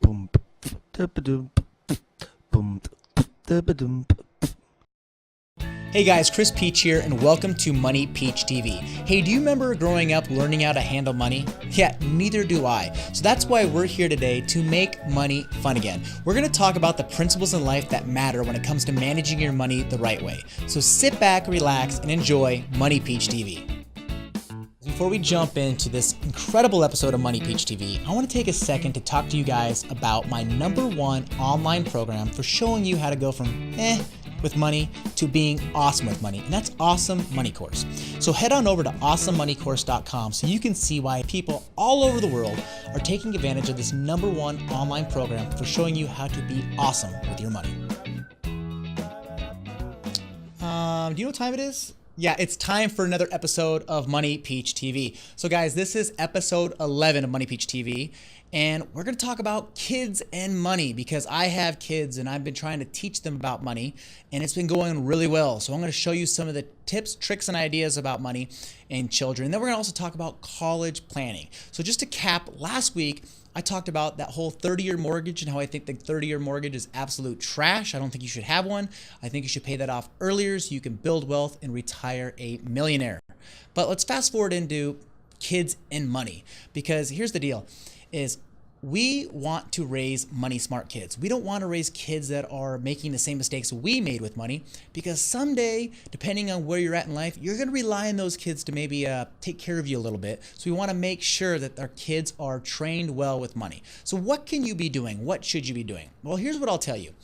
Boom, da-ba-doom, boom, da-ba-doom. Hey guys, Chris Peach here, and welcome to Money Peach TV. Hey, do you remember growing up learning how to handle money? Yeah, neither do I. So that's why we're here today to make money fun again. We're going to talk about the principles in life that matter when it comes to managing your money the right way. So sit back, relax, and enjoy Money Peach TV. Before we jump into this incredible episode of Money Peach TV, I want to take a second to talk to you guys about my #1 online program for showing you how to go from with money to being awesome with money, and that's Awesome Money Course. So head on over to awesomemoneycourse.com so you can see why people all over the world are taking advantage of this #1 online program for showing you how to be awesome with your money. Do you know what time it is? Yeah, it's time for another episode of Money Peach TV. So guys, this is episode 11 of Money Peach TV, and we're going to talk about kids and money because I have kids and I've been trying to teach them about money, and it's been going really well. So I'm going to show you some of the tips, tricks, and ideas about money and children. And then we're going to also talk about college planning. So just to cap, last week, I talked about that whole 30-year mortgage and how I think the 30-year mortgage is absolute trash. I don't think you should have one. I think you should pay that off earlier so you can build wealth and retire a millionaire. But let's fast forward into kids and money, because here's the deal is we want to raise money smart kids. We don't want to raise kids that are making the same mistakes we made with money, because someday, depending on where you're at in life, you're going to rely on those kids to maybe take care of you a little bit. So we want to make sure that our kids are trained well with money. So what can you be doing? What should you be doing? Well, here's what I'll tell you.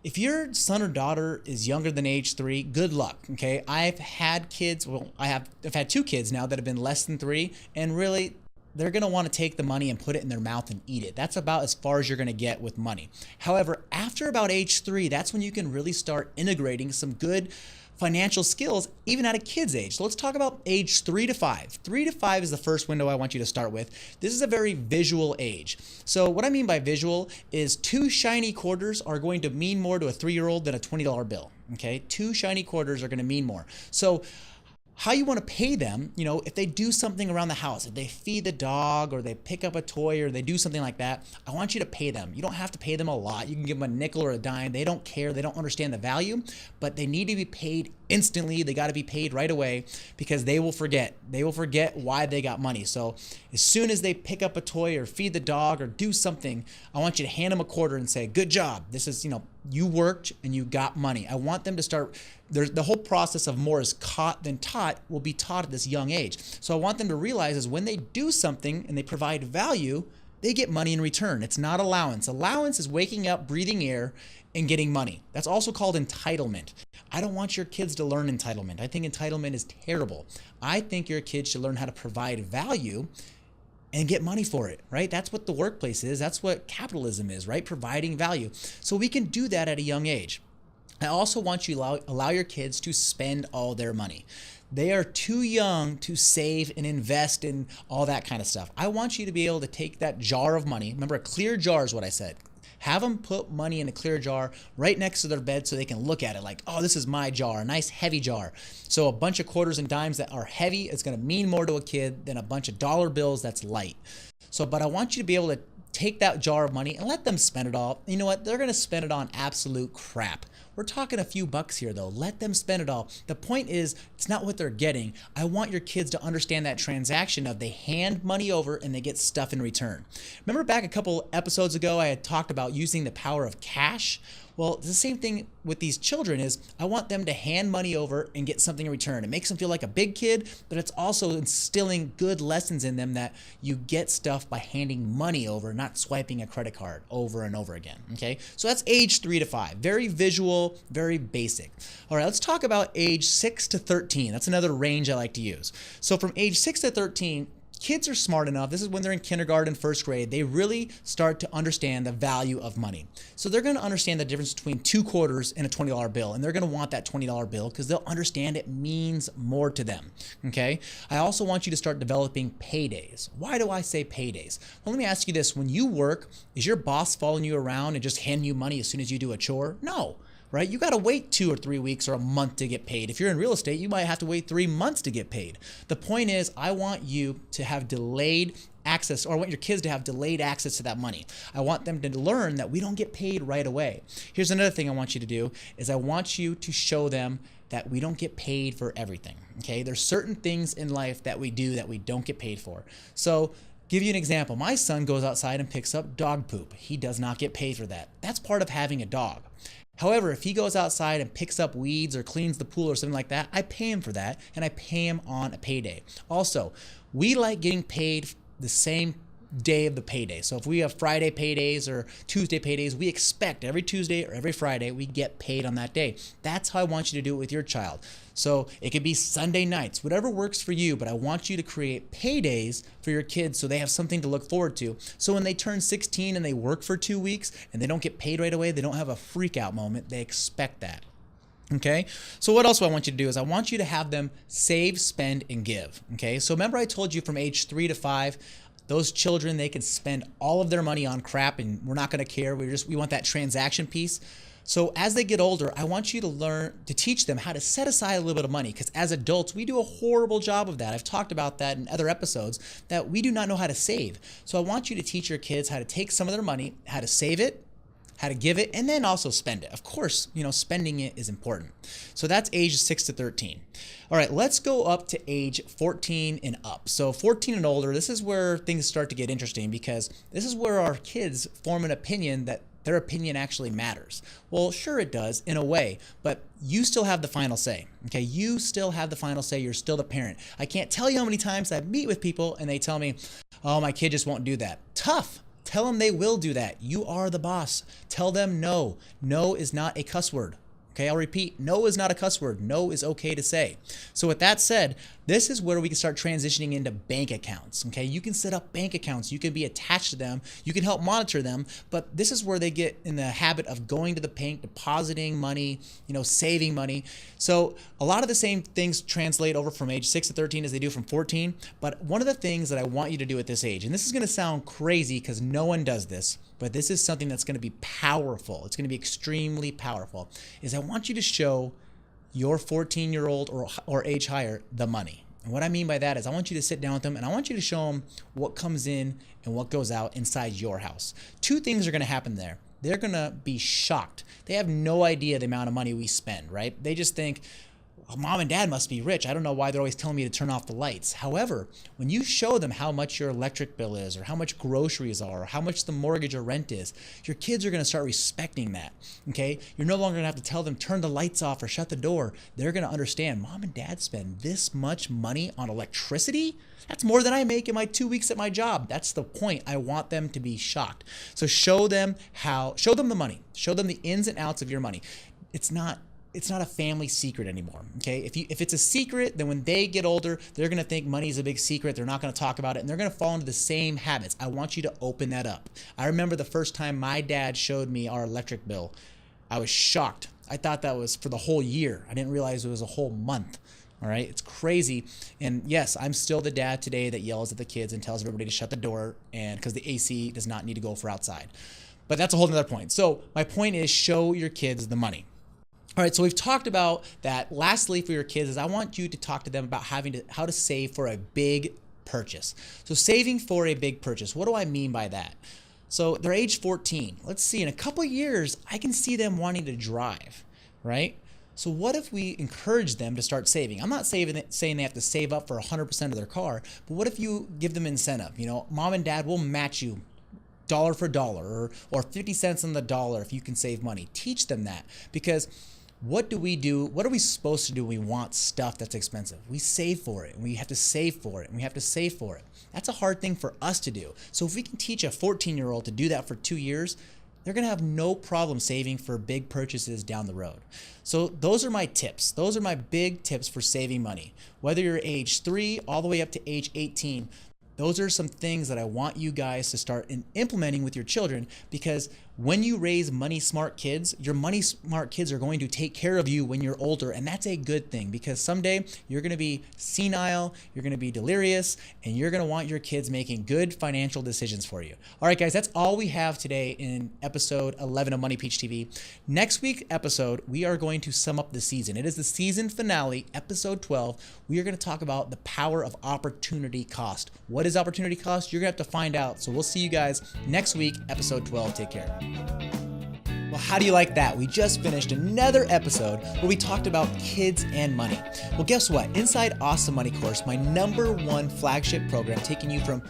If your son or daughter is younger than age 3, good luck, okay? I've had kids, I've had 2 kids now that have been less than 3, and really, they're going to want to take the money and put it in their mouth and eat it. That's about as far as you're going to get with money. However, after about age 3, that's when you can really start integrating some good financial skills, even at a kid's age. So let's talk about age 3 to 5. 3 to 5 is the first window I want you to start with. This is a very visual age. So what I mean by visual is 2 shiny quarters are going to mean more to a 3-year-old than a $20 bill. Okay, 2 shiny quarters are going to mean more. So how you want to pay them, if they do something around the house, if they feed the dog or they pick up a toy or they do something like that, I want you to pay them. You don't have to pay them a lot. You can give them a nickel or a dime. They don't care. They don't understand the value, but they need to be paid instantly. They got to be paid right away, because they will forget. They will forget why they got money. So as soon as they pick up a toy or feed the dog or do something, I want you to hand them a quarter and say, good job. This is, you worked and you got money. I want them to start. The whole process of more is caught than taught will be taught at this young age. So I want them to realize is when they do something and they provide value, they get money in return. It's not allowance. Allowance is waking up, breathing air, and getting money. That's also called entitlement. I don't want your kids to learn entitlement. I think entitlement is terrible. I think your kids should learn how to provide value and get money for it, right? That's what the workplace is. That's what capitalism is, right? Providing value. So we can do that at a young age. I also want you to allow your kids to spend all their money. They are too young to save and invest in all that kind of stuff. I want you to be able to take that jar of money. Remember, a clear jar is what I said. Have them put money in a clear jar right next to their bed so they can look at it like, oh, this is my jar, a nice heavy jar. So a bunch of quarters and dimes that are heavy is going to mean more to a kid than a bunch of dollar bills that's light. But I want you to be able to take that jar of money and let them spend it all. You know what? They're going to spend it on absolute crap. We're talking a few bucks here though. Let them spend it all. The point is, it's not what they're getting. I want your kids to understand that transaction of they hand money over and they get stuff in return. Remember back a couple episodes ago, I had talked about using the power of cash. Well, it's the same thing with these children is I want them to hand money over and get something in return. It makes them feel like a big kid, but it's also instilling good lessons in them that you get stuff by handing money over, not swiping a credit card over and over again, okay? So that's age 3 to 5. Very visual, very basic. All right, let's talk about age 6 to 13. That's another range I like to use. So from age 6 to 13, kids are smart enough. This is when they're in kindergarten, first grade. They really start to understand the value of money. So they're going to understand the difference between 2 quarters and a $20 bill. And they're going to want that $20 bill because they'll understand it means more to them. Okay. I also want you to start developing paydays. Why do I say paydays? Well, let me ask you this. When you work, is your boss following you around and just handing you money as soon as you do a chore? No. Right? You got to wait 2 or 3 weeks or a month to get paid. If you're in real estate, you might have to wait 3 months to get paid. The point is, I want you to have delayed access, or I want your kids to have delayed access to that money. I want them to learn that we don't get paid right away. Here's another thing I want you to do is I want you to show them that we don't get paid for everything. Okay, there's certain things in life that we do that we don't get paid for. So give you an example. My son goes outside and picks up dog poop. He does not get paid for that. That's part of having a dog. However, if he goes outside and picks up weeds or cleans the pool or something like that, I pay him for that, and I pay him on a payday. Also, we like getting paid the same day of the payday. So if we have Friday paydays or Tuesday paydays, we expect every Tuesday or every Friday we get paid on that day. That's how I want you to do it with your child. So it could be Sunday nights, whatever works for you, but I want you to create paydays for your kids so they have something to look forward to. So when they turn 16 and they work for 2 weeks and they don't get paid right away, they don't have a freak out moment. They expect that. Okay, so what else I want you to do is I want you to have them save, spend, and give. Okay, so remember I told you from age 3 to 5, those children, they can spend all of their money on crap and we're not going to care. We want that transaction piece. So as they get older, I want you to teach them how to set aside a little bit of money, because as adults, we do a horrible job of that. I've talked about that in other episodes, that we do not know how to save. So I want you to teach your kids how to take some of their money, how to save it, how to give it, and then also spend it. Of course, spending it is important. So that's age 6 to 13. All right, let's go up to age 14 and up. So 14 and older, this is where things start to get interesting, because this is where our kids form an opinion that their opinion actually matters. Well, sure it does in a way, but you still have the final say. Okay, you still have the final say. You're still the parent. I can't tell you how many times I meet with people and they tell me, oh, my kid just won't do that. Tough. Tell them they will do that. You are the boss. Tell them no. No is not a cuss word. Okay, I'll repeat, no is not a cuss word. No is okay to say. So with that said, this is where we can start transitioning into bank accounts. Okay, you can set up bank accounts. You can be attached to them. You can help monitor them. But this is where they get in the habit of going to the bank, depositing money, saving money. So a lot of the same things translate over from age 6 to 13 as they do from 14. But one of the things that I want you to do at this age, and this is going to sound crazy because no one does this, but this is something that's going to be powerful. It's going to be extremely powerful, is I want you to show your 14-year-old or age higher the money. And what I mean by that is I want you to sit down with them and I want you to show them what comes in and what goes out inside your house. Two things are going to happen there. They're going to be shocked. They have no idea the amount of money we spend, right? They just think, well, mom and dad must be rich. I don't know why they're always telling me to turn off the lights. However, when you show them how much your electric bill is, or how much groceries are, or how much the mortgage or rent is, your kids are going to start respecting that. Okay? You're no longer going to have to tell them turn the lights off or shut the door. They're going to understand mom and dad spend this much money on electricity. That's more than I make in my 2 weeks at my job. That's the point. I want them to be shocked. So show them the money. Show them the ins and outs of your money. It's not a family secret anymore. Okay. If it's a secret, then when they get older, they're going to think money is a big secret. They're not going to talk about it and they're going to fall into the same habits. I want you to open that up. I remember the first time my dad showed me our electric bill. I was shocked. I thought that was for the whole year. I didn't realize it was a whole month. All right. It's crazy. And yes, I'm still the dad today that yells at the kids and tells everybody to shut the door, and because the AC does not need to go for outside. But that's a whole nother point. So my point is, show your kids the money. All right, so we've talked about that. Lastly, for your kids, is I want you to talk to them about how to save for a big purchase. So saving for a big purchase. What do I mean by that? So they're age 14. Let's see, in a couple of years, I can see them wanting to drive, right? So what if we encourage them to start saving? I'm not saying they have to save up for 100% of their car, but what if you give them incentive? Mom and dad will match you dollar for dollar, or 50 cents on the dollar if you can save money. Teach them that, because what do we do? What are we supposed to do when we want stuff that's expensive? We save for it, and we have to save for it, and we have to save for it. That's a hard thing for us to do. So if we can teach a 14-year-old to do that for 2 years, they're going to have no problem saving for big purchases down the road. So those are my tips. Those are my big tips for saving money. Whether you're age 3 all the way up to age 18, those are some things that I want you guys to start implementing with your children, because when you raise money smart kids, your money smart kids are going to take care of you when you're older, and that's a good thing, because someday you're going to be senile, you're going to be delirious, and you're going to want your kids making good financial decisions for you. All right, guys, that's all we have today in episode 11 of Money Peach TV. Next week's episode, we are going to sum up the season. It is the season finale, episode 12. We are going to talk about the power of opportunity cost. What is opportunity cost? You're going to have to find out. So we'll see you guys next week, episode 12. Take care. Well, how do you like that? We just finished another episode where we talked about kids and money. Well, guess what? Inside Awesome Money course, my #1 flagship program, taking you from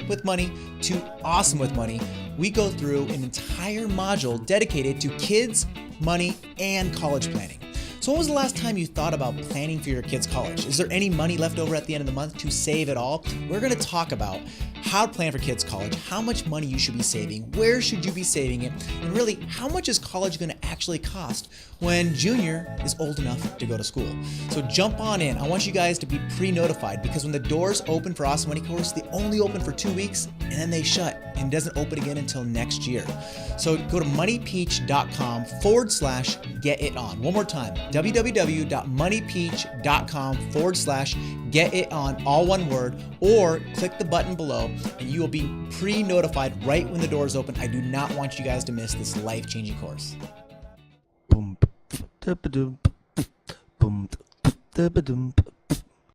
with money to awesome with money, we go through an entire module dedicated to kids, money, and college planning. So when was the last time you thought about planning for your kids' college? Is there any money left over at the end of the month to save it all? We're going to talk about how to plan for kids' college, how much money you should be saving, where should you be saving it, and really, how much is college going to actually cost when junior is old enough to go to school? So jump on in. I want you guys to be pre-notified, because when the doors open for Awesome Money course, they only open for 2 weeks and then they shut and doesn't open again until next year. So go to moneypeach.com/get it on. One more time, www.moneypeach.com/get it on, all one word, or click the button below and you will be pre-notified right when the doors open. I do not want you guys to miss this life-changing course. Boom, da-ba-doom, boom, da-ba-doom.